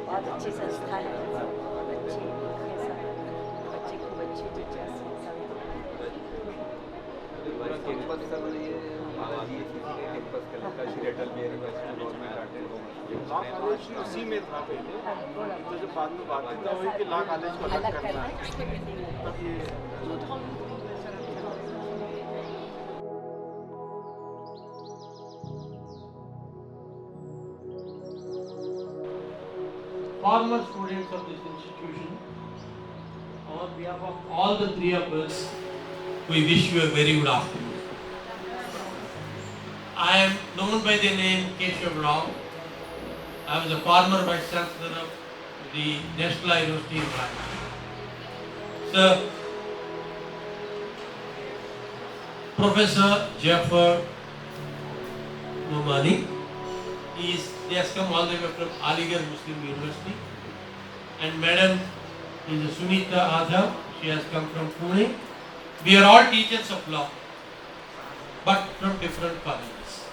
बहुत अच्छी संस्था है, बहुत अच्छी बच्चे खूब अच्छी टीचर्स उसी में था पहले, तो जब बाद में बात हुई कि लॉ कॉलेज को अलग करना है, तब ये former students of this institution, on behalf of all the three of us, we wish you a very good afternoon. I am known by the name Keshav Rao. I was a former Vice Chancellor of the National University in Madhya. Sir, Professor Jafar Numani, he has come all the way from Aligarh Muslim University, and Madam is Sunita Adha, she has come from Pune. We are all teachers of law, but from different colleges.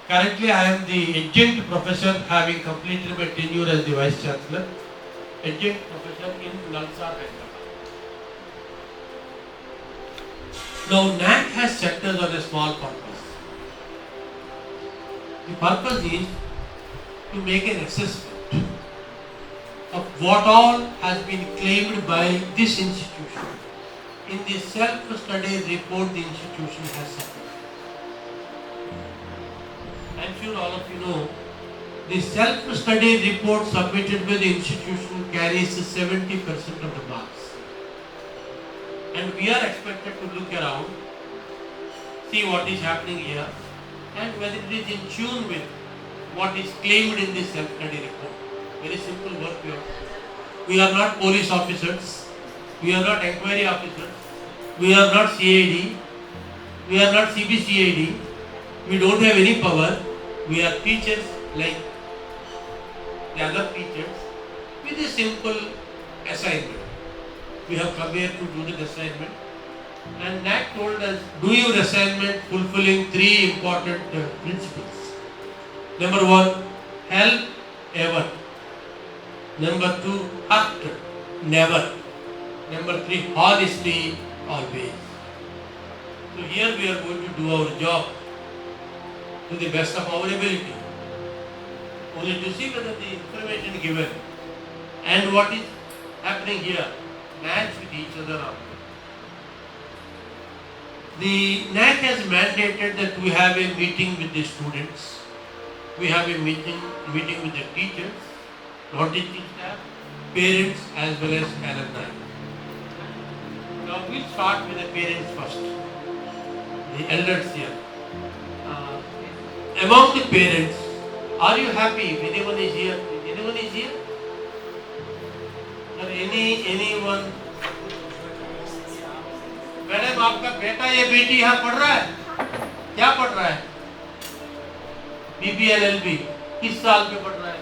Currently, I am the adjunct professor, having completed my tenure as the Vice Chancellor, adjunct professor in Nalsa, Hyderabad. Now, Naac has set us on a small purpose. The purpose is to make an assessment of what all has been claimed by this institution in the self-study report the institution has submitted. I am sure all of you know, the self-study report submitted by the institution carries 70% of the marks. And we are expected to look around, see what is happening here, and whether it is in tune with what is claimed in this self-study report. Very simple work we are. We are not police officers, we are not inquiry officers, we are not CID, we are not CBCID, we don't have any power, we are teachers like the other teachers with a simple assignment. We have come here to do the assignment, and Naac told us, do your assignment fulfilling three important principles. Number one, help ever. Number two, hurt never. Number three, honesty always. So here we are going to do our job to the best of our ability. Only to see whether the information given and what is happening here match with each other or not. The Naac has mandated that we have a meeting with the students, we have a meeting with the teachers, non-teaching staff, parents as well as alumni. Now we'll start with the parents first, the elders here. Among the parents, are you happy if anyone is here? Anyone is here? Or anyone? Madam आपका बेटा या बेटी यहाँ पढ़ रहा है? क्या पढ़ रहा है? B.A.LL.B किस साल में पढ़ रहा है?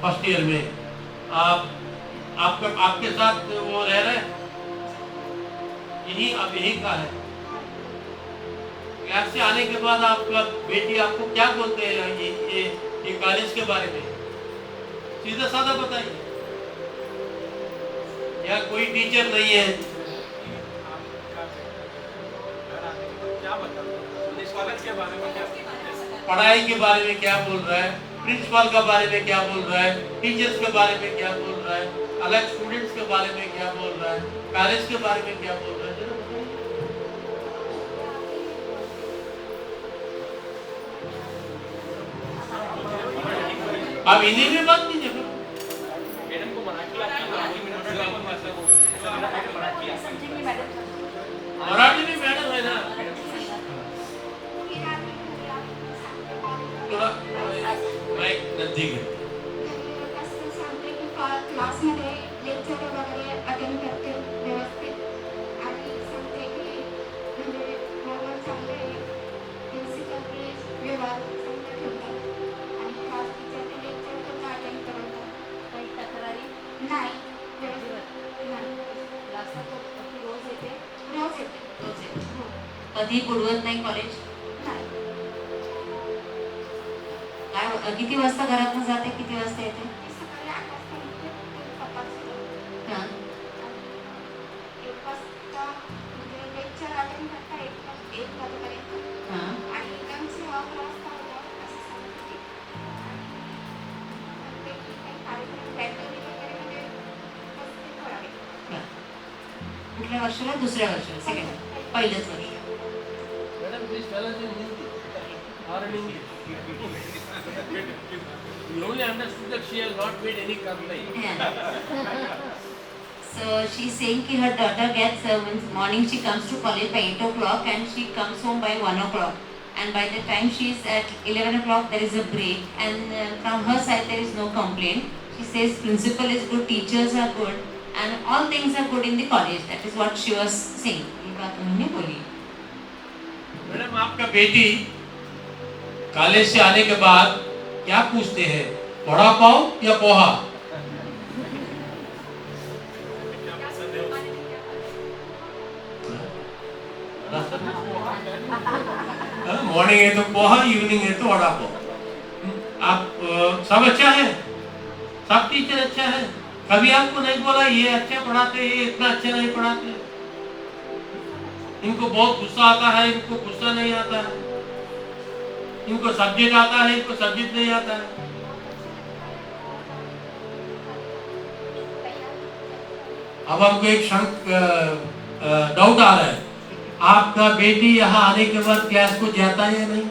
फर्स्ट ईयर में। आपके साथ वो रह रहे हैं? यही का है। क्लास से आने के बाद आपका बेटी आपको क्या बोलते हैं ये कॉलेज के बारे में? सीधा साधा बताइए। या कोई टीचर नहीं है? पढ़ाई के बारे में क्या बोल रहा है, प्रिंसिपल के बारे में क्या बोल रहा है, टीचर्स के बारे में क्या बोल रहा है, अलग स्टूडेंट्स के बारे में क्या बोल रहा है, कॉलेज के बारे में क्या बोल रहा है? आप हिंदी में बात कीजिए। मैडम को मराठी में मैडम है ना, थोड़ा माइक नजदीक है। क्लास मध्ये लेक्चर वगैरे अटेंड करते व्यवस्थित आणि सांगते की म्हणजे मोबाईल चांगले कधी बुडवत नाही कॉलेज? नाही. काय किती वाजता घरातून जाते, किती वाजता येते? ती सकाळी 8 वाजता निघते, पप्पाचं. हां. 1 वाजता म्हणजे लेक्चर अटेंड करता 1 वाजेपर्यंत. हां. आणि लंच 11 वाजता होतं असं सांगत होती. आणि ते काही कार्यक्रम लायब्ररी वगैरे बसते थोडा वेळ. बरं. कुठल्या वर्षाला? दुसऱ्या वर्षाला? सेकंड? पहिलंच वर्ष. Madam, please tell us in Hindi or in English. We only understood that she has not made any complaint. Yeah. So she's saying कि her daughter gets means morning she comes to college by 8 o'clock and she comes home by 1 o'clock. And by the time she is at 11 o'clock there is a break and from her side there is no complaint. She says principal is good, teachers are good and all things are good in the college. That is what she was saying. ये बात उन्होंने बोली. Madam, आपका बेटी college से आने के बाद क्या पूछते हैं? वड़ा पाव या पोहा? मॉर्निंग है तो पोहा, इवनिंग है तो वड़ा पाव। आप सब अच्छा है, सब टीचर अच्छा है, कभी आपको नहीं बोला ये अच्छा पढ़ाते, ये इतना अच्छा नहीं पढ़ाते? इनको बहुत गुस्सा आता है, इनको गुस्सा नहीं आता है, इनको सब्जेक्ट आता है, इनको सब्जेक्ट नहीं आता है? अब हमको एक डाउट आ रहा है, आपका बेटी यहाँ आने के बाद क्लास को जाता है या नहीं?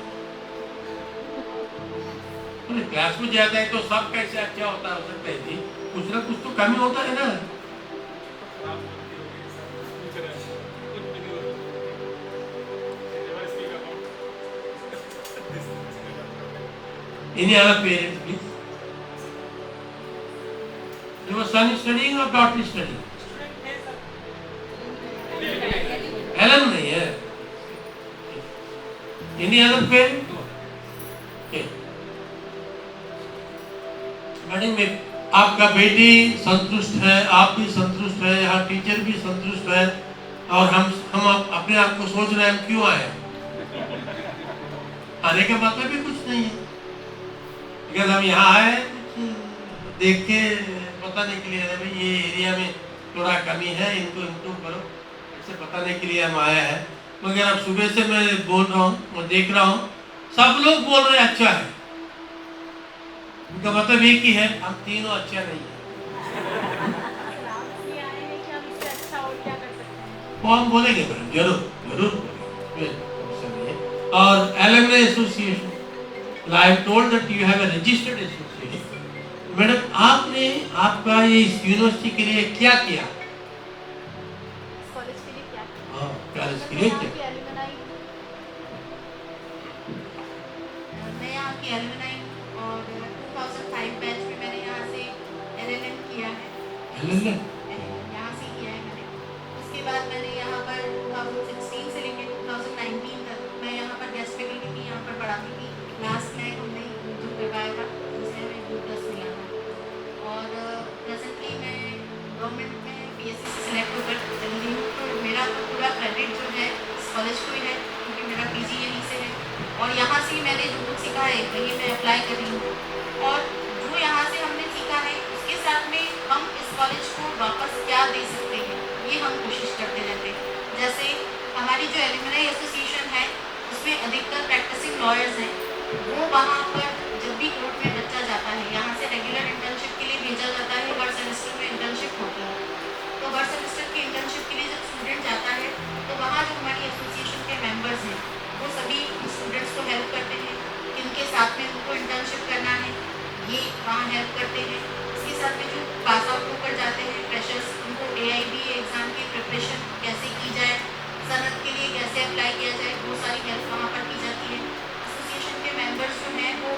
क्लास में जाता है तो सब कैसे अच्छा होता हो सकता है जी? कुछ ना कुछ तो कमी होता है ना। Any other parents, please? Your son is studying or daughter is studying? Ellen नहीं है. Any other parent? Okay. Madam, आपका बेटी संतुष्ट है, आप भी संतुष्ट है, यहाँ टीचर भी संतुष्ट है, और हम अपने आप को सोच रहे हैं हम क्यों आए? आने का मतलब भी कुछ नहीं है, बिकॉज़ हम यहाँ आए कुछ देख के बताने के लिए, भाई ये एरिया में थोड़ा कमी है, इनको इम्प्रूव करो, ऐसे बताने के लिए हम आए हैं। मगर अब सुबह से मैं बोल रहा हूँ और देख रहा हूँ सब लोग बोल रहे हैं अच्छा है, उनका मतलब एक ही है, हम तीनों अच्छा नहीं है। वो हम बोलेंगे मैडम, जरूर जरूर। और alumni association, I am told that you have a registered association. Madam, आपने आपका ये इस यूनिवर्सिटी के लिए क्या किया? कॉलेज के लिए क्या? हाँ, कॉलेज के लिए क्या? मैं यहाँ की एलुमनी और 2005 बैच में मैंने यहाँ से LLM किया है। LLM? यहाँ से किया है मैंने। उसके बाद मैंने यहाँ पर 2016 से लेकर 2019 तक मैं यहाँ पर गेस्ट फैकल्टी थी, यहाँ पर पढ़ाती थी। लास्ट में हमने जो करवाया था उसमें मैं B.A.LL.B लिया था और प्रेजेंटली मैं गवर्नमेंट में B.A.C.C से सिलेक्ट होकर चल रही हूँ। तो मेरा तो पूरा क्रेडिट जो है इस कॉलेज को ही है, क्योंकि मेरा PG यहीं से है और यहाँ से मैंने जो कुछ सीखा है वही मैं अप्लाई कर रही हूँ। और जो यहाँ से हमने सीखा है उसके साथ में हम इस कॉलेज को वापस क्या दे सकते हैं, ये हम कोशिश करते रहते हैं। जैसे हमारी जो एलुमनी एसोसिएशन है उसमें अधिकतर प्रैक्टिसिंग लॉयर्स हैं, वो वहाँ पर जब भी कोर्ट में बच्चा जाता है, यहाँ से रेगुलर इंटर्नशिप के लिए भेजा जाता है, हर सेमेस्टर में इंटर्नशिप होती है। तो हर सेमेस्टर की इंटर्नशिप के लिए जब स्टूडेंट जाता है तो वहाँ जो हमारी एसोसिएशन के मेंबर्स हैं वो सभी स्टूडेंट्स को हेल्प करते हैं, किनके साथ में उनको इंटर्नशिप करना है ये वहाँ हेल्प करते हैं। इसके साथ में जो पास आउट होकर जाते हैं फ्रेशर्स, उनको AIB एग्ज़ाम की प्रिपरेशन कैसे की जाए, सनद के लिए कैसे अप्लाई किया जाए, वो सारी हेल्प वहाँ पर की जाती है। एसोसिएशन के मेंबर्स जो हैं वो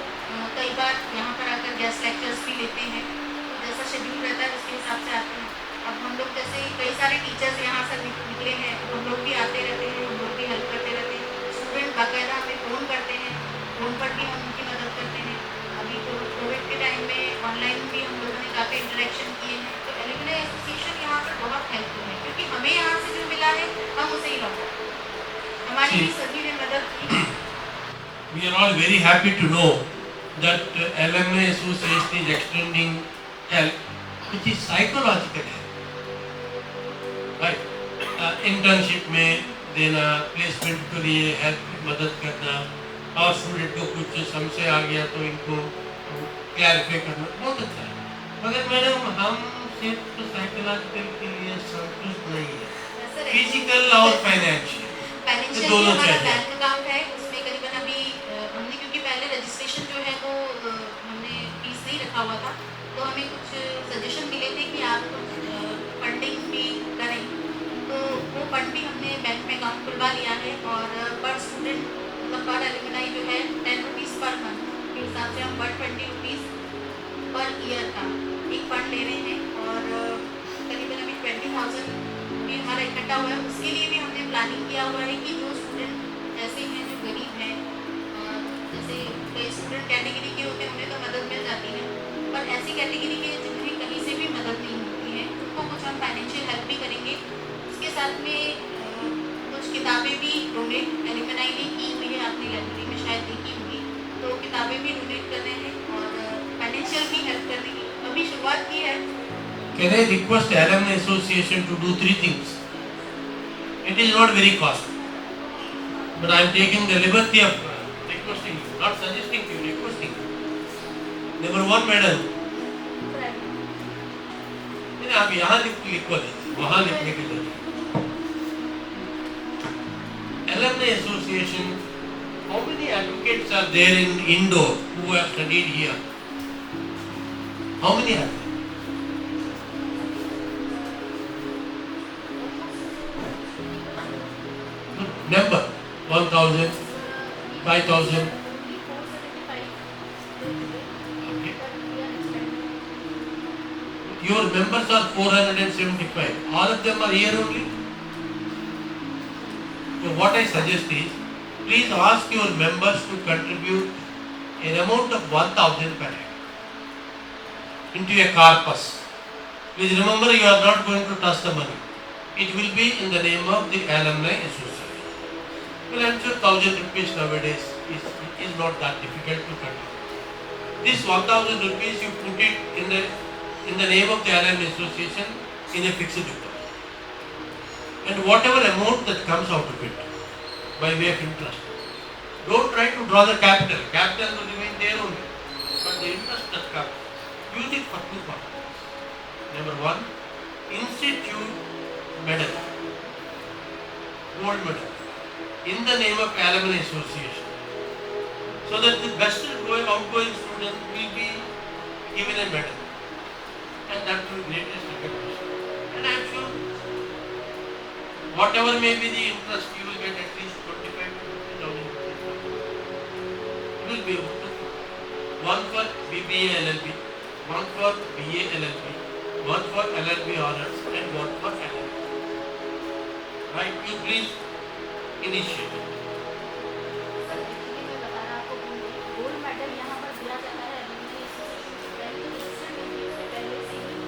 कई बार यहाँ पर आकर गेस्ट लेक्चर्स भी लेते हैं, तो जैसा शेड्यूल रहता है उसके हिसाब से आते हैं। अब हम लोग जैसे कई सारे टीचर्स यहाँ से निकले हैं, हम लोग भी आते रहते हैं, हम लोग भी हेल्प करते रहते हैं। स्टूडेंट बाकायदा हमें फ़ोन करते हैं, फ़ोन पर भी हम उनकी मदद करते हैं। अभी तो कोविड के टाइम में ऑनलाइन भी हम लोगों ने काफ़ी इंटरेक्शन किए हैं। तो एलुमनी एसोसिएशन यहाँ पर बहुत हेल्पफुल है, क्योंकि हमें यहाँ से जो मिला है हम उसे ही लौटाते हैं। हमारी भी See, सभी ने मदद की। we are all very happy to know that Alumni Association is extending help, which is psychological help, right? Internship में देना, placement के लिए help मदद करना, और स्टूडेंट को कुछ समझ आ गया तो इनको क्लैरिफाई करना बहुत अच्छा है। मगर मैडम हम सिर्फ साइकोलॉजिकल के लिए संतुष्ट नहीं है, फिजिकल और फाइनेंशियल फाइनेंशियल दोनों हमारा चाहिए। बैंक अकाउंट है, उसमें करीबन अभी हमने, क्योंकि पहले रजिस्ट्रेशन जो है वो हमने फीस नहीं रखा हुआ था, तो हमें कुछ सजेशन मिले थे कि आप कुछ फंडिंग भी करें, तो वो फंड भी हमने बैंक में अकाउंट खुलवा लिया है। और पर स्टूडेंट मतलब पर एलुमनाई जो है 10 रुपीज़ पर मंथ के हिसाब से हम 120 रुपीज़ पर ईयर का एक फंड ले रहे हैं। और करीबन अभी 20,000 भी हमारा इकट्ठा हुआ है। उसके लिए भी हमने प्लानिंग किया हुआ है कि जो स्टूडेंट ऐसे हैं जो गरीब हैं, जैसे कई स्टूडेंट कैटेगरी के होते हैं उन्हें तो मदद मिल जाती है, पर ऐसी कैटेगरी के जिन्हें कहीं से भी मदद नहीं मिलती है उनको कुछ हम फाइनेंशियल हेल्प भी करेंगे। उसके साथ में कुछ किताबें भी डोनेट एलुमनाई ने की हुई है, आपने लाइब्रेरी में शायद देखी होगी, तो किताबें भी डोनेट कर रहे हैं और फाइनेंशियल भी हेल्प करने की अभी शुरुआत की है। Can I request Alumni Association to do 3 things? It is not very costly, but I am taking the liberty of requesting you, not suggesting you, requesting you. Number 1, madam, नहीं आप यहाँ लिखवा दीजिए, वहाँ लिखने की जरूरत नहीं। Alumni Association, how many advocates are there in Indore who have studied here? How many are there? Number 1,000, 5,000. Okay. Your members are 475. All of them are here only. So what I suggest is, please ask your members to contribute an amount of 1,000 per head into a corpus. Please remember, you are not going to trust the money. It will be in the name of the Alumni Association. Well, I'm sure 1,000 rupees nowadays is not that difficult to contribute. This 1,000 rupees you put it in the name of the Alumni Association in a fixed deposit. And whatever amount that comes out of it by way of interest, don't try to draw the capital. Capital will remain there only. But the interest that comes, use it for 2 purposes. Number 1, institute medal, gold medal, in the name of Alumni Association, so that the best outgoing student will be given a medal, and that will be greatest recognition. And I am sure, whatever may be the interest, you will get at least 25 to 50,000 rupees. It will be one for B.A.LL.B, one for B.A.LL.B, one for LL.B honors, and one for LL.B. Right? You please initiate. Gold medal यहाँ पर दिया जाता है alumni association से पहले से ही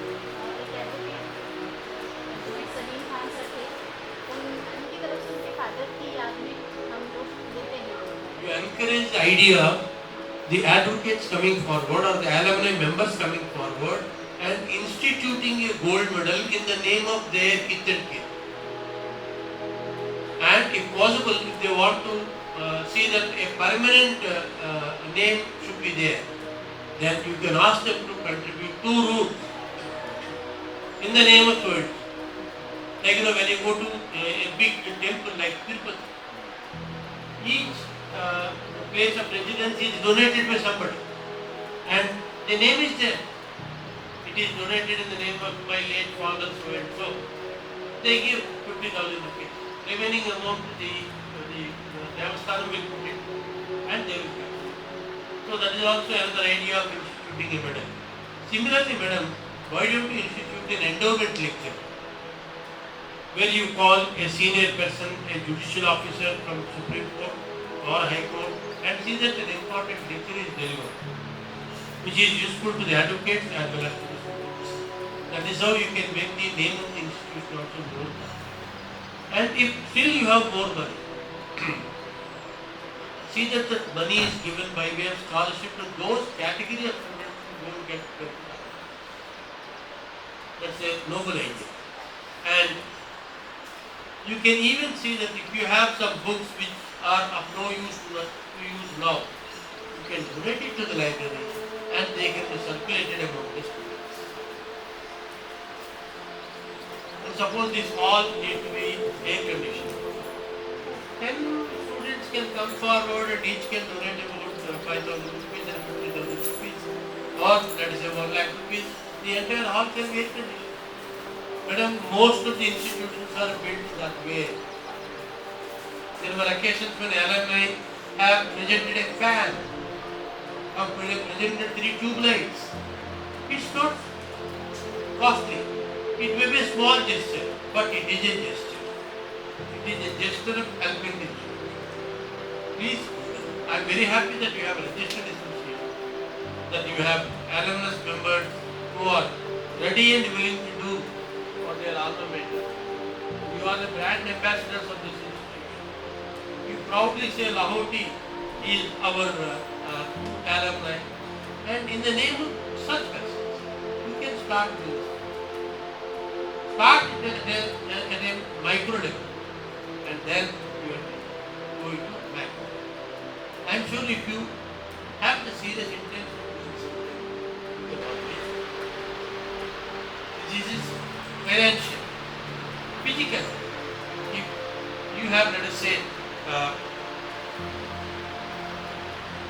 एक advocate जो एक सलीम खान सर थे, उनकी तरफ से उनके फादर की याद में हम लोग देते हैं। You encourage the idea, the advocates coming forward or the alumni members coming forward and instituting a gold medal in the name of their kith and kin. And if possible, if they want to see that a permanent name should be there, then you can ask them to contribute 2 rooms in the name of Sword. Like when you go to a big temple like Tirupati, each place of residence is donated by somebody, and the name is there. It is donated in the name of my late father, so and so. They give 50,000 rupees. Remaining amount the Devasthanam will put it, and they will come. So that is also another idea of instituting a medal. Similarly, madam, why don't you institute an endowment lecture, where you call a senior person, a judicial officer from Supreme Court or High Court, and see that an important lecture is delivered, which is useful to the advocates as well as to the students. That is how you can make the name of the institution also more. And if still you have more money, See that the money is given by way of scholarship to those category of students who don't get credit. That's a noble idea. And you can even see that if you have some books which are of no use to use now, you can donate it to the library and they can be circulated among the students. And suppose this hall need to be air conditioned. 10 students can come forward and each can donate about 5,000 rupees and 50,000 rupees, or let us say 1 lakh rupees. The entire hall can be air conditioned. Madam, most of the institutions are built that way. There were occasions when alumni have presented a fan, have presented 3 tube lights. It's not costly. It may be a small gesture, but it is a gesture. It is a gesture of helping the children. Please, I am very happy that you have registered association, that you have alumnus members who are ready and willing to do for their alma mater. You are the brand ambassadors of this institution. You proudly say Lahoti is our alumni, and in the name of such persons, you can start this. Start at a micro level, and then you are going to macro. I am sure if you have the serious intention of doing something, you can always. This is financial, physical. If you have, let us say,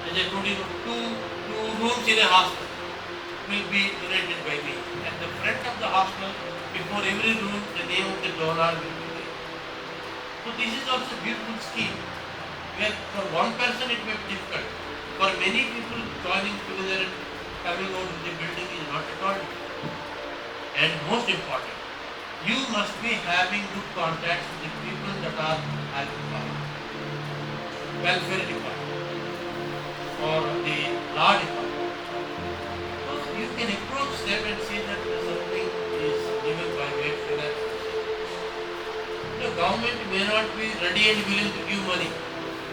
as I told you, two rooms in a hostel will be donated by me. At the front of the hostel, before every room, the name of the donor will be there. So this is also a beautiful scheme. Where for one person it may be difficult. For many people, joining together and coming out of the building is not at all difficult. And most important, you must be having good contacts with the people that are at the welfare department or the law department. So you can approach them and see that something is given by way of finance. The government may not be ready and willing to give money,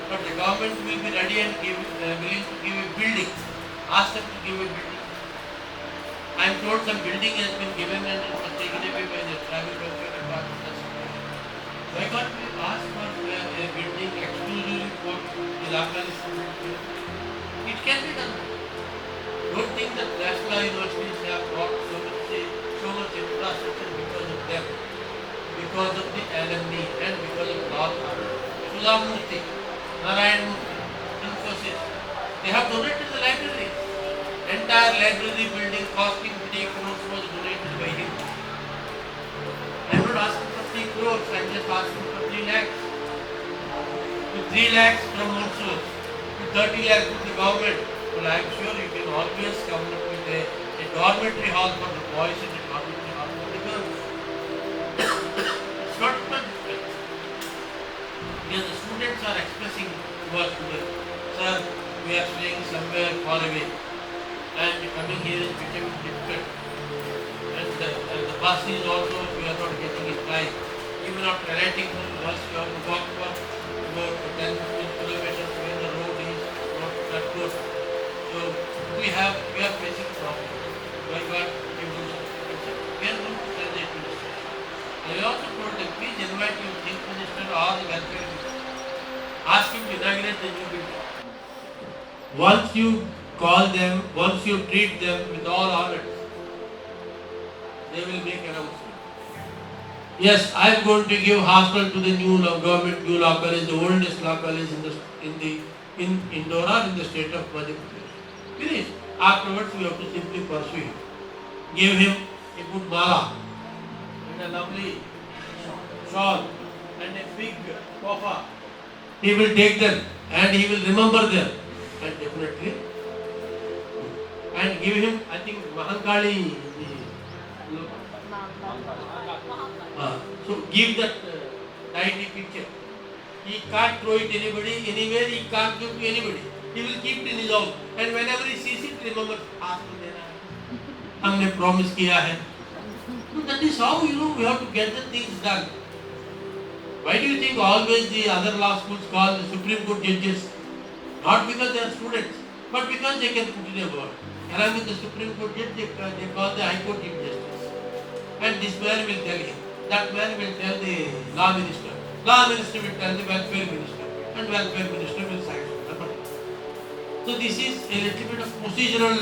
but the government will be ready and willing to give a building. Ask them to give a building. I am told some building has been given and it was taken away by the tribal welfare department. Why can't we ask for a building exclusively for the Radhakrishnan? It can be done. Don't think that national universities have got so much infrastructure because of them, because of the alumni and because of Lord Sudhamurthy, Narayan Murthy, Infosys. They have donated the library. Entire library building costing 3 crores was donated by him. I am not asking for 3 crores, I am just asking for 3 lakhs. With 3 lakhs from one source, with 30 lakhs from the government, well, I am sure you can always come up with a dormitory hall for the boys and a dormitory hall for the girls. It's not much difference. Because the students are expressing to us today, sir, we are staying somewhere far away. And coming here is becoming difficult. And the bus is also, we are not getting it right. Even after writing the bus, you have to walk for about 10-15 kilometers where the road is not that good. So we are facing problems. Why God you do something? We are going to tell the administration. I also told them, please invite your chief minister or the welfare minister. Ask him to inaugurate the new building. Once you call them, once you treat them with all honors, they will make announcement. Yes, I am going to give hostel to the new government new law college, the oldest law college in Indore or in the state of Madhya. Finish. Afterwards, we have to simply pursue him. Give him a good mala and a lovely shawl and a big kofa. He will take them and he will remember them and definitely. And give him, I think, Mahankali. So give that tidy picture. He can't throw it anybody, anywhere, he can't give to anybody. He will keep it in his house. And whenever he sees it, remember, ask to dena hai. Humne promise kiya hai. So that is how, we have to get the things done. Why do you think always the other law schools call the Supreme Court judges? Not because they are students, but because they can put in a word. Along with the Supreme Court judge, they call the High Court Chief Justice. And this man will tell him, that man will tell the law minister. Law minister will tell the welfare minister. And welfare minister will sanction the money. So this is a little bit of procedural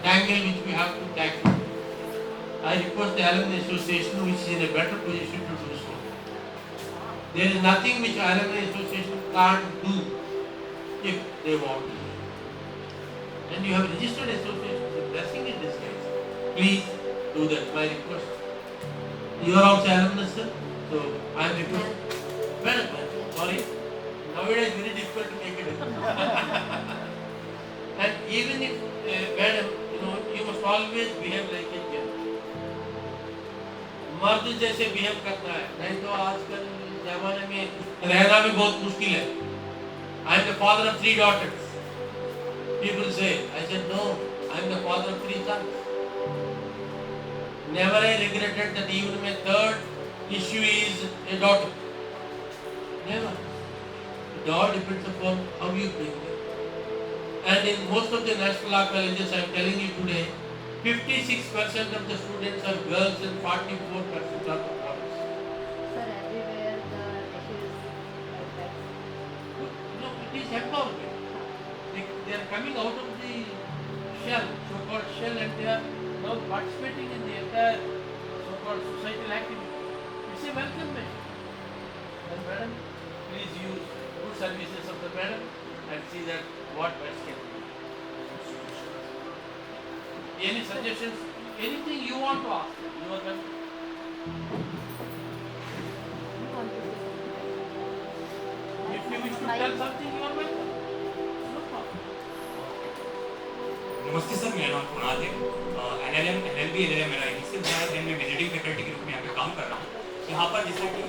tangle which we have to tackle. I request the Alumni Association which is in a better position to do so. There is nothing which Alumni Association can't do if they want to. And you have registered association, it's a blessing in disguise. Please do that, my request. You are also alumnus, sir, so I am requesting. Madam, sorry. Nowadays it's very difficult to make it. And even if, madam, you must always behave like a gentleman. मर्द जैसे behave करता है, नहीं तो आजकल जमाने में रहना भी बहुत मुश्किल है. I am the father of 3 daughters. People say, I said no, I am the father of 3 sons. Never I regretted that even my third issue is a daughter. Never. It all depends upon how you bring them. And in most of the national law colleges, I am telling you today, 56% of the students are girls and 44% are boys. Sir, everywhere the issue is like that. No, it is empowerment. They are coming out of the shell, so-called shell, and they are now participating in the entire so-called societal activity. It's a welcome measure. And madam, please use good services of the madam and see that what best can be. Any suggestions, anything you want to ask, you are welcome. You want to say something? If you wish to tell something, you are welcome. No problem. नमस्ते sir, मेरा नाम कुणाल है. NLM, LLB, LLM मेरा initial है. Then मैं visiting faculty के रूप में यहाँ पे काम कर रहा हूँ. यहाँ पर जैसे कि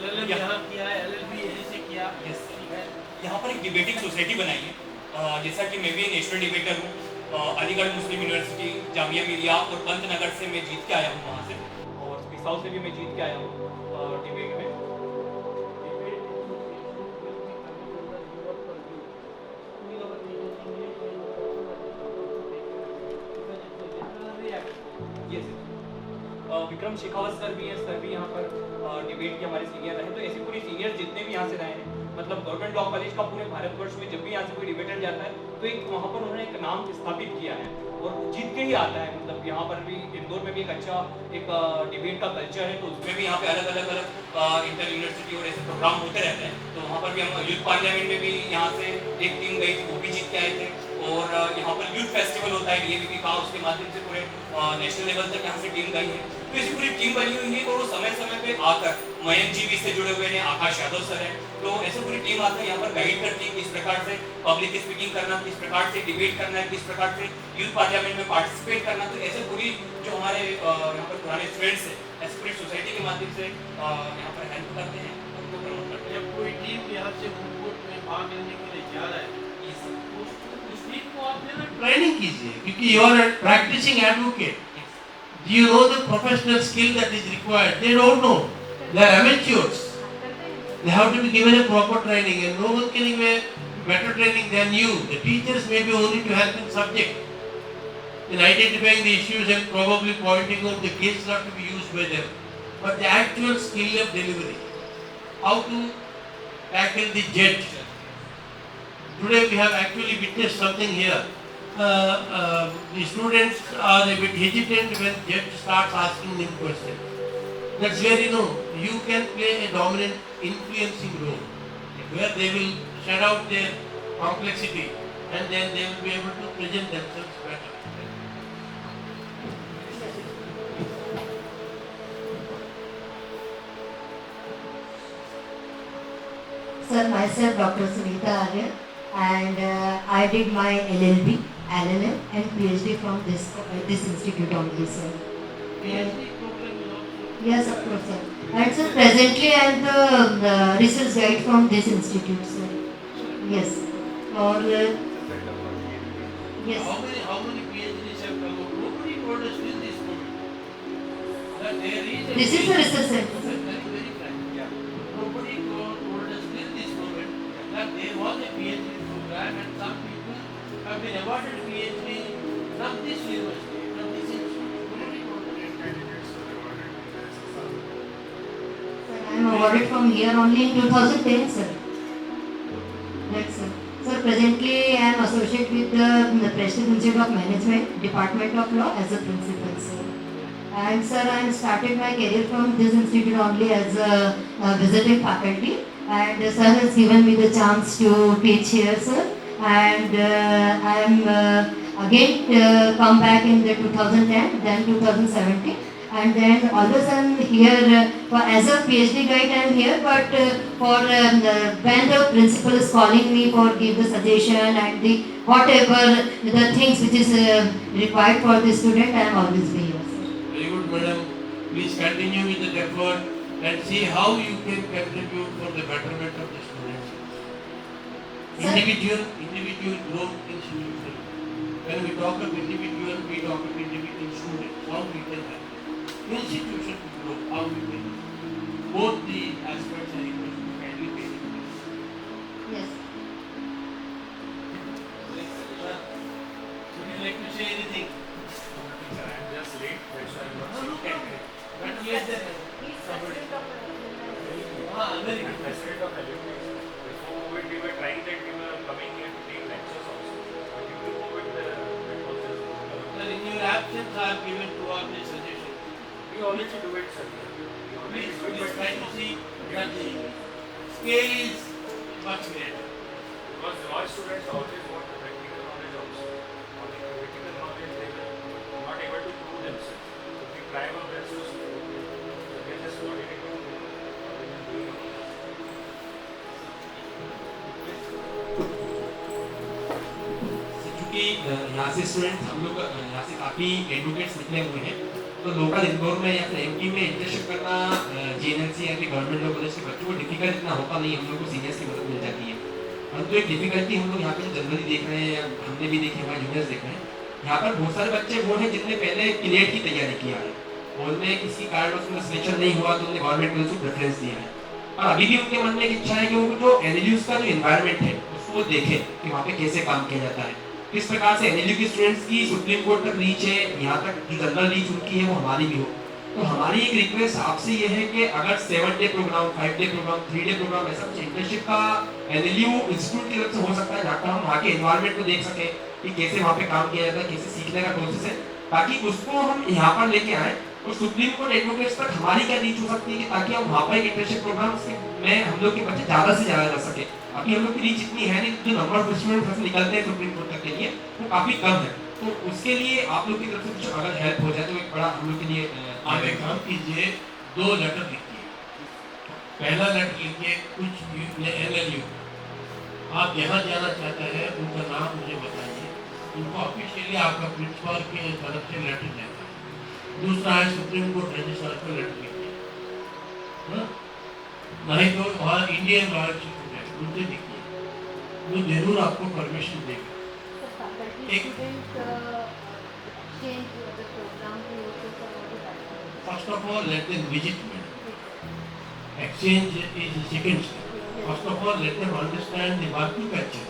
LLM यहाँ किया है, LLB यहीं से किया. यस सर, यहाँ पर एक डिबेटिंग सोसाइटी बनाई है. जैसा कि मैं भी नेशनल डिबेटर हूँ. अलीगढ़ मुस्लिम यूनिवर्सिटी, जामिया मिलिया और पंतनगर से मैं जीत के आया हूँ वहाँ से, और पिसाऊ से भी मैं जीत के आया हूँ डिबेट में. विक्रम शेखावत सर भी हैं, सर भी यहाँ पर डिबेट के हमारे सीनियर रहे. तो ऐसे पूरे सीनियर जितने भी यहाँ से रहे हैं, मतलब गवर्नमेंट लॉ कॉलेज का पूरे भारतवर्ष में जब भी यहाँ से कोई डिबेटर जाता है तो एक वहाँ पर उन्होंने एक नाम स्थापित किया है और जीत के ही आता है. मतलब यहाँ पर भी इंदौर में भी एक अच्छा एक डिबेट का कल्चर है, तो उसमें भी यहाँ पे अलग अलग इंटर यूनिवर्सिटी और ऐसे प्रोग्राम होते रहते हैं. तो वहाँ पर भी हम यूथ पार्लियामेंट में भी यहाँ से एक टीम गई थी, वो भी जीत के आए थे. और यहाँ पर यूथ फेस्टिवल होता है DAVP का, उसके माध्यम से पूरे नेशनल लेवल तक यहाँ से टीम गई है. तो ऐसी पूरी टीम बनी हुई है और वो समय समय पे आकर मयंक जी भी से जुड़े हुए हैं, आकाश यादव सर हैं. तो ऐसे पूरी टीम आकर यहाँ पर गाइड करती है किस प्रकार से पब्लिक स्पीकिंग करना, किस प्रकार से डिबेट करना है, किस प्रकार से यूथ पार्लियामेंट में पार्टिसिपेट करना. तो ऐसे पूरी जो हमारे यहाँ पर पुराने स्टूडेंट्स हैं, ऐसे पूरी सोसाइटी के माध्यम से यहाँ पर हेल्प करते हैं, उनको प्रमोट करते हैं. जब कोई टीम यहाँ से फुटबॉल में भाग लेने के लिए जा रहा है, उस टीम को आप देना ट्रेनिंग कीजिए, क्योंकि you are a practicing advocate. Do you know the professional skill that is required? They don't know. They are amateurs. They have to be given a proper training, and no one can give a better training than you. The teachers may be only to help in subject, in identifying the issues and probably pointing out the cases are to be used by them. But the actual skill of delivery, how to tackle the judge. Today we have actually witnessed something here. The students are a bit hesitant when judge starts asking them questions. That's where you can play a dominant influencing role, where they will shut out their complexity and then they will be able to present themselves better. Sir, myself Dr. Sunita Arya, and I did my LLB, LLM and PhD from this institute only, sir. PhD program is also. Yes, of course, sir. And sir, presently I am the research guide from this institute, sir. Yes. Or yes. How many PhDs have come out? Nobody told us till this This is the research center. Very frank. Nobody told us till this moment that there was a PhD program and some people have been awarded PhD from this university, from this institute. Nobody told us. Sir, I am awarded from here only in 2010, sir. Right, sir. Sir, presently I am associate with the Prestige Institute of Management, Department of Law as a principal, sir. And sir, I started my career from this institute only as a visiting faculty. And sir has given me the chance to teach here, sir. And I am again come back in the 2010, then 2017. And then always I am here as a PhD guide I am here, but when the principal is calling me for give the suggestion and the whatever the things which is required for the student, I am always be here. Very good, madam. Please continue with the effort and see how you can contribute for the betterment of the students. Sir? Individual growth institution. When we talk of individual, we talk of individual students. How we can help institution to grow. How we can both the aspects are equal to kindly pay attention. Yes. Would you like to say anything? Sir, I am just late. That's why I am not No saying problem. But yes, sir. He's president of Very good. President of LLB. Before COVID, we were trying that we were coming here to take lectures also. But due to COVID, that was just Sir, in your absence, I have given to all the suggestions. we always do it, sir. We always do it, Please but try to see that the scale is much greater. because all students always want the practical knowledge also. On the theoretical knowledge, they were not able to prove themselves. So we try our best to support them. So they just wanted to do क्योंकि यहाँ से student हम लोग यहाँ से काफ़ी advocates निकले हुए हैं, तो लोकल इंदौर में या फिर एमपी में इंटर्नशिप करना जीएनएलसी या फिर गवर्नमेंट लॉ कॉलेज के बच्चों को डिफिकल्ट इतना होता नहीं, हम लोग को सीनियर्स की मदद मिल जाती है। परंतु एक डिफिकल्टी हम लोग यहाँ पे जनरली देख रहे हैं या हमने भी देखी, हमारे जूनियर्स देख रहे हैं, यहाँ पर बहुत सारे बच्चे वो हैं जिनने पहले क्लियर की तैयारी किया है और उनमें किसी कारण उसमें सिलेक्शन नहीं हुआ तो उन्हें गवर्नमेंट कॉलेज को प्रेफरेंस दिया है। और अभी भी उनके मन में एक इच्छा है कि उनको जो एनएलयूज का जो एनवायरनमेंट है उसको देखें कि वहाँ पे कैसे काम किया जाता है, किस प्रकार से एनएलयू के स्टूडेंट्स की सुप्रीम कोर्ट तक रीच है, यहाँ तक जो जनरल रीच उनकी है वो हमारी भी हो। तो हमारी एक रिक्वेस्ट आपसे ये है कि अगर 7 day programme, 5 day programme, 3 day programme ऐसा कुछ इंटर्नशिप का एनएलयू इंस्टीट्यूट की तरफ से हो सकता है जहाँ पर हम वहाँ के एनवायरनमेंट को देख सकें कि कैसे वहाँ पे काम किया जाता है, कैसे सीखने का प्रोसेस है, ताकि उसको हम यहाँ पर लेके आए और सुप्रीम कोर्ट एडवोकेट्स तक हमारी क्या रीच हो सकती है कि ताकि हम वहाँ पर एक इंटर्नशिप प्रोग्राम में हम लोग के बच्चे ज़्यादा से ज़्यादा कर सके। अभी हम लोग की रीच इतनी है नहीं, जो नंबर ऑफ स्टूडेंट्स निकलते हैं सुप्रीम कोर्ट तक के लिए वो काफ़ी कम है। तो उसके लिए आप लोग की तरफ से कुछ अगर हेल्प हो जाए तो एक बड़ा हम लोग के लिए आप एक काम कीजिए, 2 लेटर लिखिए। पहला लेटर लिखिए कुछ एनएलयू आप जहाँ जाना चाहते हैं उनका नाम मुझे बताइए, उनको ऑफिशियली आपका प्रिंसिपल के तरफ से लेटर जाता है। दूसरा है सुप्रीम कोर्ट रजिस्ट्रार को लेटर लिखिए, नहीं तो वहाँ इंडियन लॉ इंस्टीट्यूट है उनसे लिखिए, वो जरूर आपको परमिशन देगा। First of all, let them visit me. Exchange is the second step. First of all, let them understand the working culture.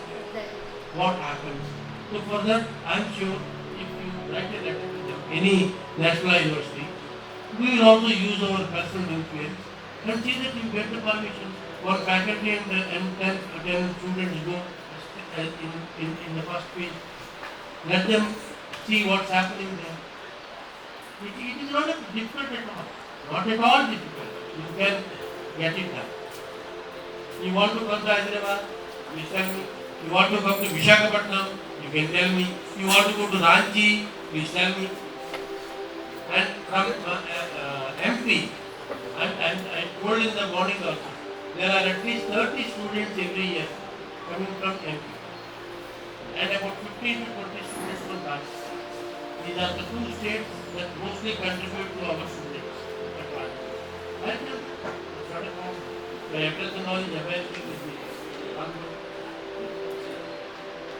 What happens. So for that, I am sure if you write a letter to them, any national university, we will also use our personal influence and see that you get the permission for faculty and 10 students go in the first page. Let them see what's happening there. It is not difficult at all. Not at all difficult. You can get it done. You want to come to Hyderabad? You tell me. You want to come to Visakhapatnam? You can tell me. You want to go to Ranchi? You tell me. And from MP, I told in the morning also, there are at least 30 students every year coming from MP. And about 15 to 20 students from Ranchi. These are the 2 states that mostly contribute to our students at Radhakrishnan. I tell you, it's not a problem. The address and knowledge available with me.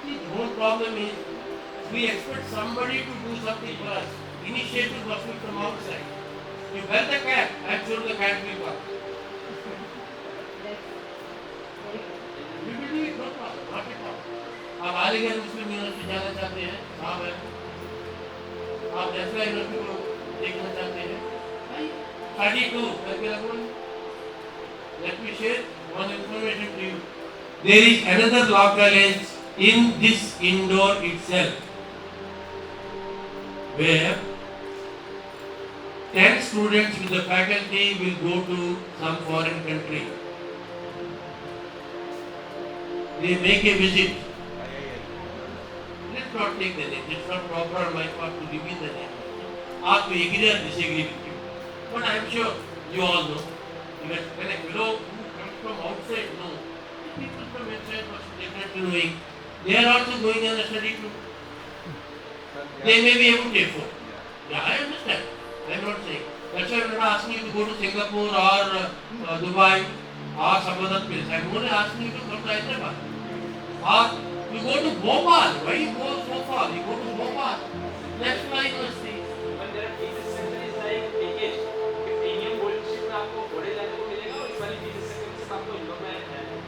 The whole problem is we expect somebody to do something for us. Initiative must be from outside. You wear the cap, I'm sure the cap will come. You will do it, no problem, not at all. आप आलिगढ़ मुस्लिम university जाना चाहते हैं, हाँ मैं, आप national university को देखना चाहते हैं, study too, करके रखो। Let me share one information to you. There is another law college in this Indore itself, where 10 students with the faculty will go to some foreign country. They make a visit. Let's not take the name. It's not proper on my part to reveal the name. Ask me agree or disagree with you. But I am sure you all know. Because when a fellow who comes from outside knows, people from inside must be definitely knowing. They are also going on a study too. They may be able to afford. Yeah, I understand. I am not saying. That's why I'm not asking you to go to Singapore or Dubai or some other place. I'm only asking you to come to Hyderabad. Or you go to Bhopal. Why you go so far? You go to Bhopal. That's my university. But there are fees structure is like package. Premium gold ship में आपको घोड़े जाने को मिलेगा और इस वाली fees structure से आपको इंदौर में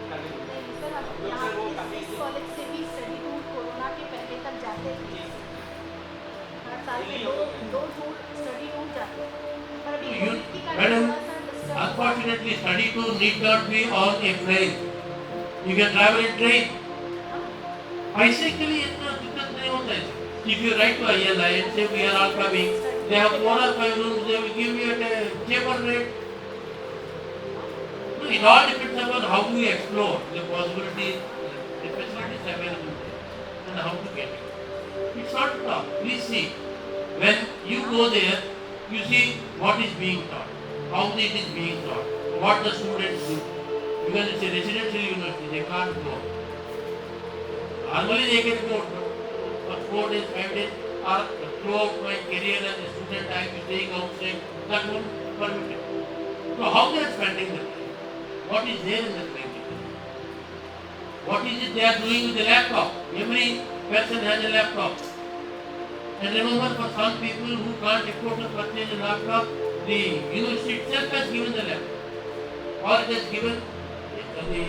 करने को मिलेगा। सर हम यहाँ पे इस कॉलेज से भी स्टडी टूर कोरोना के पहले तक जाते थे। हर साल में दो टूर स्टडी टूर जाते हैं। पर अभी कोविड की कारण Madam, थोड़ा सा डिस्टर्ब हुआ। unfortunately, study tour need not be on a plane. You can travel in train. पैसे के लिए इतना दिक्कत नहीं होता है. If you write to ILI and say we are all coming, they have 4 or 5 rooms, they will give you at a cheaper rate. No, it all depends upon how you explore the possibilities, the facilities available and how to get it. It's not tough. Please see, when you go there, you see what is being taught, how it is being taught, what the students do. Because it's a residential university, they can't go. Normally they can go for 4 days, 5 days, or throughout my career as a student I am staying outside, that won't permit it. So how they are spending the time? What is there in the training? What is it they are doing with the laptop? Every person has a laptop. And remember, for some people who can't afford to purchase a laptop, the university itself has given the laptop. Or it has given the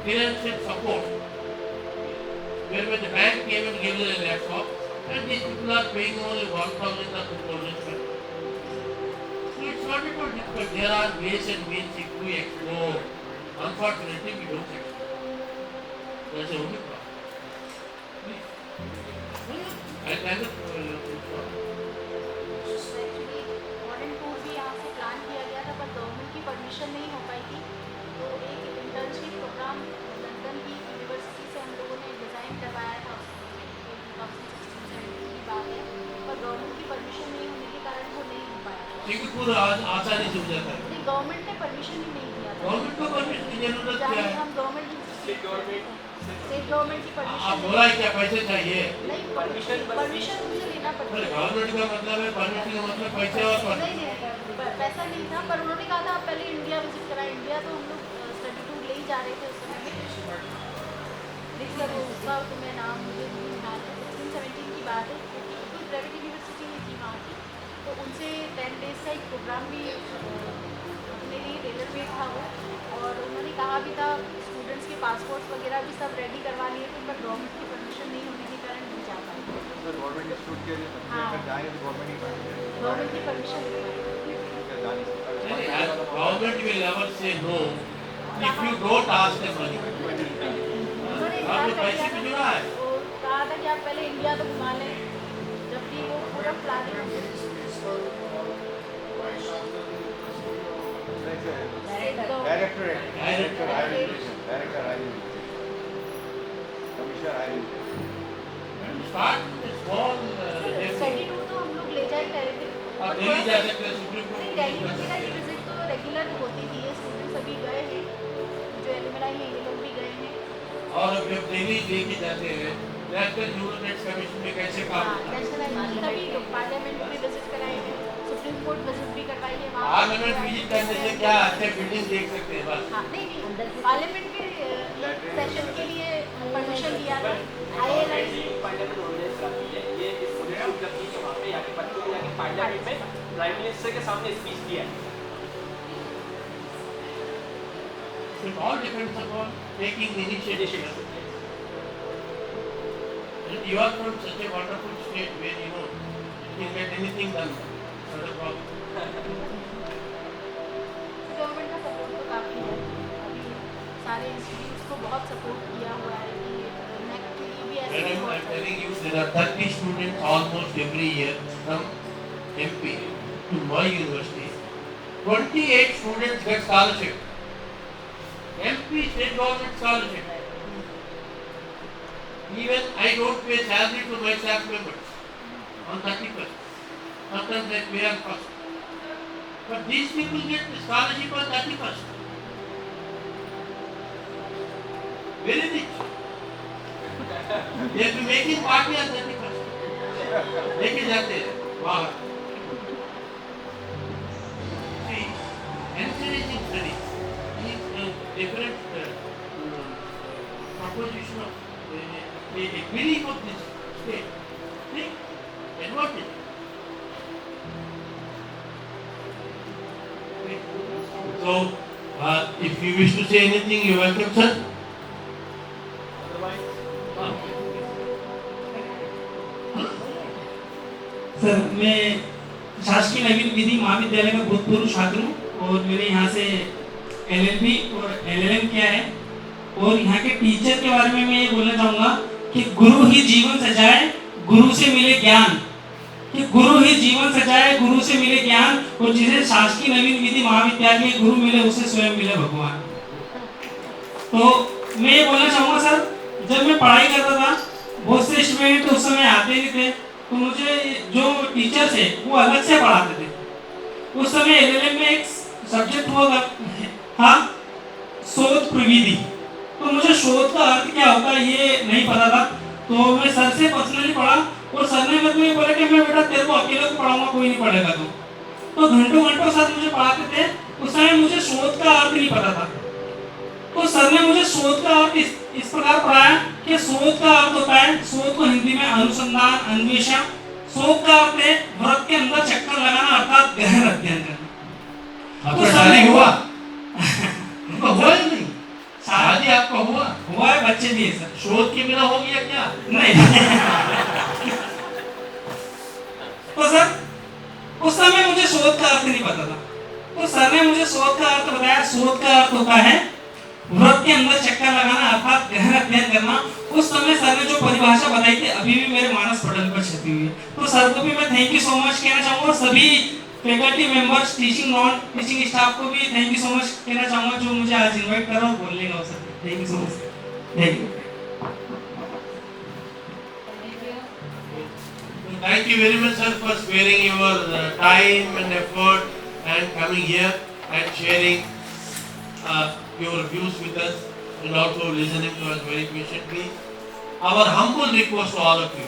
financial support. Whereby the bank came and gave them a laptop, and these people are paying only 1,000 or 2,000. So it's not at all difficult. There are ways and means if we explore. Unfortunately, we don't explore. That's the only problem. Please. I cannot actually foreign tour भी यहाँ से plan किया गया था पर government की permission नहीं हो पाई थी तो एक इंटर्नशिप प्रोग्राम लंदन की यूनिवर्सिटी से हम लोगों ने डिज़ाइन करवाया था 2016-17 की बात है पर गवर्नमेंट की परमिशन नहीं होने के कारण वो नहीं हो पाया सिंगापुर आसानी से हो जाता है. नहीं गवर्नमेंट ने परमिशन ही नहीं दिया था गवर्नमेंट को परमिशन की जरूरत क्या चाहे है? हम गवर्नमेंट स्टेट गवर्नमेंट की आप परमिशन बोला क्या पैसे चाहिए? नहीं परमिशन मुझे लेना पड़ता है गवर्नमेंट का मतलब है परमिशन का मतलब पैसे और नहीं पैसा नहीं था पर उन्होंने कहा था आप पहले इंडिया विजिट कराएं इंडिया तो हम लोग स्टडी टूर ले ही जा रहे थे उस समय में लिख करो उसका तो मैं नाम मुझे नहीं याद है 16-17 की बात है कोई प्राइवेट यूनिवर्सिटी में थी वहाँ की तो उनसे 10 डेज का एक प्रोग्राम भी अपने लिए टेलर मेड था वो और उन्होंने कहा भी था स्टूडेंट्स के पासपोर्ट्स वगैरह भी सब रेडी करवा लिए थे पर गवर्नमेंट की परमिशन नहीं होने के कारण नहीं जा पाए गवर्नमेंट इंस्टीट्यूट के लिए हाँ। अगर जाएंगे तो गवर्नमेंट ही गवर्नमेंट की permission Government will never say no if you don't ask them money. उन्होंने इनकार आपने कर पैसे दिया भी जुड़ा है. वो कहा था कि आप पहले इंडिया तो घुमा लें जब भी वो पूरा planning director higher education commissioner higher education Start with a small study tour तो हम लोग ले जाए कह रहे थे और दिल्ली जा सकते हैं सुप्रीम नहीं कोर्ट. दिल्ली वगैरह की विजिट तो रेगुलर होती थी ये स्टूडेंट्स अभी गए हैं जो एलुमनाई हैं ये लोग भी गए हैं और जब दिल्ली लेके जाते हैं नेशनल ह्यूमन राइट्स कमीशन में कैसे काम हाँ होता है? नेशनल कभी पार्लियामेंट भी विजिट कराए हैं सुप्रीम कोर्ट विजिट भी करवाई है पार्लियामेंट विजिट करने से क्या अच्छे बिल्डिंग देख सकते हैं बस. हाँ नहीं पार्लियामेंट के सेशन के लिए परमिशन लिया था ILI पार्लियामेंट ऑर्गेनाइज करती है ये इस पूरे उपलब्धि के वहाँ पे यहाँ के बच्चों को जाके पार्लियामेंट में प्राइम मिनिस्टर के सामने स्पीच दिया है। It all depends upon taking initiative. And you are from such a wonderful state where you know you can get anything done. Not a problem. Government का सपोर्ट तो काफ़ी है, अभी सारे इंस्टीट्यूट्स को बहुत सपोर्ट किया हुआ है कि नेक के लिए भी ऐसे When I'm बहुत telling you, there are 30 students almost every year from MP to my university. 28 students get scholarship. MP state government scholarship. Even I don't pay salary to my staff members on 31st. Sometimes I pay on first. But these people get the scholarship on 31st. Very rich. They will be making party on 31st. लेके जाते हैं बाहर. See, encouraging studies is a different proposition of a belief of this state. Think, advantage. So, if you wish to say anything, you are welcome, sir. Sir, मैं शासकीय नवीन विधि महाविद्यालय में भूतपूर्व छात्र हूँ और मैंने यहाँ से LL.B और LL.M किया है। और यहाँ के टीचर के बारे में मैं ये बोलना चाहूँगा कि गुरु ही जीवन सजाए, गुरु से मिले ज्ञान। कि गुरु ही जीवन सजाए, गुरु से मिले ज्ञान, और जिसे शासकीय नवीन विधि महाविद्यालय के गुरु मिले उसे स्वयं मिले भगवान। तो मैं ये बोलना चाहूँगा सर, जब मैं पढ़ाई करता था बहुत से स्टूडेंट उस समय आते नहीं थे, तो मुझे जो टीचर थे वो अलग से पढ़ाते थे। उस समय LL.M में एक सब्जेक्ट हुआ था शोध प्रविधि। तो मुझे शोध का अर्थ क्या होता है ये नहीं पता था, तो मैं सर से पर्सनली पढ़ा और सर ने मेरे को ये बोला कि मैं बेटा तेरे को अकेले को पढ़ाऊंगा, कोई नहीं पढ़ेगा तो घंटों घंटों सर मुझे पढ़ाते थे। उस समय मुझे शोध का अर्थ नहीं पता था, तो सर ने मुझे शोध का अर्थ इस प्रकार पढ़ाया कि शोध का अर्थ होता है, शोध को हिंदी में अनुसंधान, अन्वेषण। शोध का अर्थ है व्रत के अंदर चक्कर लगाना, अर्थात गहन अध्ययन करना। आपका शादी हुआ? उनका हुआ ही नहीं? शादी आपका हुआ है, बच्चे भी है सर। शोध के बिना हो गया क्या? नहीं। तो सर उस समय मुझे शोध का अर्थ नहीं पता था, तो सर ने मुझे शोध का अर्थ बताया। शोध का अर्थ होता है व्रत के अंदर चक्कर लगाना, अर्थात गहन अध्ययन करना। उस समय सर ने जो परिभाषा बताई थी अभी भी मेरे मानस पटल पर छपी हुई है। तो सर को भी मैं थैंक यू सो मच कहना चाहूँगा, और सभी faculty members, teaching non teaching staff को भी थैंक यू सो मच कहना चाहूँगा जो मुझे आज इनवाइट करा और बोलने का अवसर। Thank you so much. Thank you. Thank you very much, sir, for sparing your time and effort and coming here and sharing your views with us and also listening to us very patiently. Our humble request to all of you,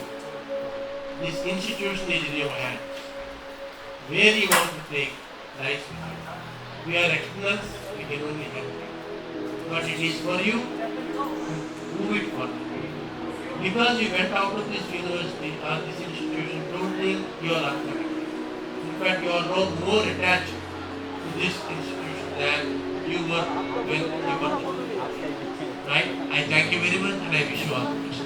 this institution is in your hands. Where you want to take lies with you. We are externals, we can only help you. But it is for you, do it for you. Because you went out of this university or this institution, don't think you are unconnected. In fact, you are no more attached to this institution than you were when you were there. Right? I thank you very much and I wish you all the best.